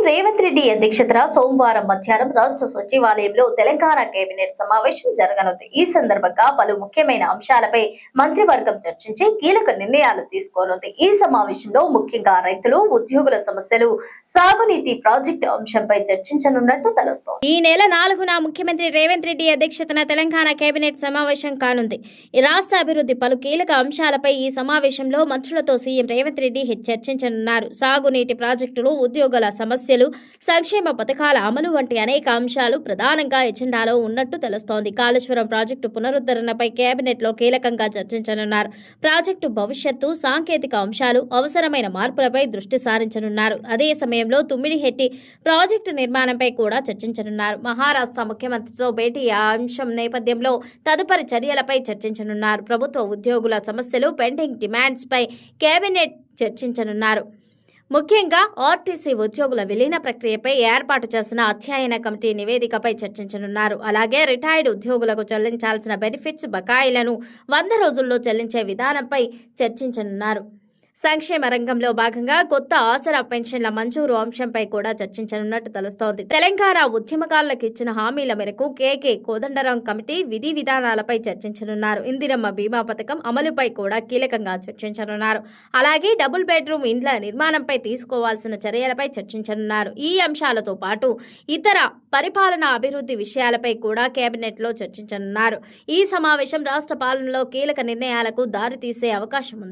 రేవంత్ రెడ్డి అధ్యక్షతన సోమవారం మధ్యాహ్నం రాష్ట్ర సచివాలయంలో తెలంగాణ కేబినెట్ సమావేశం జరగనుంది. ఈ సందర్భంగా పలు ముఖ్యమైన అంశాలపై మంత్రివర్గం చర్చించి కీలక నిర్ణయాలు తీసుకోనుంది. ఈ సమావేశంలో ముఖ్యంగా రైతులు, ఉద్యోగుల సమస్యలు, సాగునీటి ప్రాజెక్టు అంశంపై చర్చించనున్నట్టు తెలుస్తోంది. ఈ నెల 4న ముఖ్యమంత్రి రేవంత్ రెడ్డి అధ్యక్షతన తెలంగాణ కేబినెట్ సమావేశం కానుంది. ఈ రాష్ట్ర అభివృద్ధి పలు కీలక అంశాలపై ఈ సమావేశంలో మంత్రులతో సీఎం రేవంత్ రెడ్డి చర్చించనున్నారు. సాగునీటి ప్రాజెక్టులు, ఉద్యోగుల సమస్యలు, సంక్షేమ పథకాల అమలు వంటి అనేక అంశాలు ప్రధానంగా ఎజెండాలో ఉన్నట్టు తెలుస్తోంది. కాళేశ్వరం ప్రాజెక్టు పునరుద్ధరణపై కేబినెట్లో కీలకంగా చర్చించనున్నారు. ప్రాజెక్టు భవిష్యత్తు, సాంకేతిక అంశాలు, అవసరమైన మార్పులపై దృష్టి సారించనున్నారు. అదే సమయంలో తుమ్మిడిహెట్టి ప్రాజెక్టు నిర్మాణంపై కూడా చర్చించనున్నారు. మహారాష్ట్ర ముఖ్యమంత్రితో భేటీ ఆ అంశం నేపథ్యంలో తదుపరి చర్యలపై చర్చించనున్నారు. ప్రభుత్వ ఉద్యోగుల సమస్యలు, పెండింగ్ డిమాండ్స్ పై కేబినెట్ చర్చించనున్నారు. ముఖ్యంగా ఆర్టీసీ ఉద్యోగుల విలీన ప్రక్రియపై ఏర్పాటు చేసిన అధ్యయన కమిటీ నివేదికపై చర్చించనున్నారు. అలాగే రిటైర్డ్ ఉద్యోగులకు చెల్లించాల్సిన బెనిఫిట్స్ బకాయిలను 100 రోజుల్లో చెల్లించే విధానంపై చర్చించనున్నారు. సంక్షేమ రంగంలో భాగంగా కొత్త ఆసరా పెన్షన్ల మంజూరు అంశంపై కూడా చర్చించనున్నట్టు తెలుస్తోంది. తెలంగాణ ఉద్యమకారులకు ఇచ్చిన హామీల మేరకు కేకే కోదండరాం కమిటీ విధి విధానాలపై చర్చించనున్నారు. ఇందిరమ్మ బీమా పథకం అమలుపై కూడా కీలకంగా చర్చించనున్నారు. అలాగే డబుల్ బెడ్రూమ్ ఇండ్ల నిర్మాణంపై తీసుకోవాల్సిన చర్యలపై చర్చించనున్నారు. ఈ అంశాలతో పాటు ఇతర పరిపాలనా అభివృద్ధి విషయాలపై కూడా కేబినెట్లో చర్చించనున్నారు. ఈ సమావేశం రాష్ట్ర పాలనలో కీలక నిర్ణయాలకు దారితీసే అవకాశం ఉంది.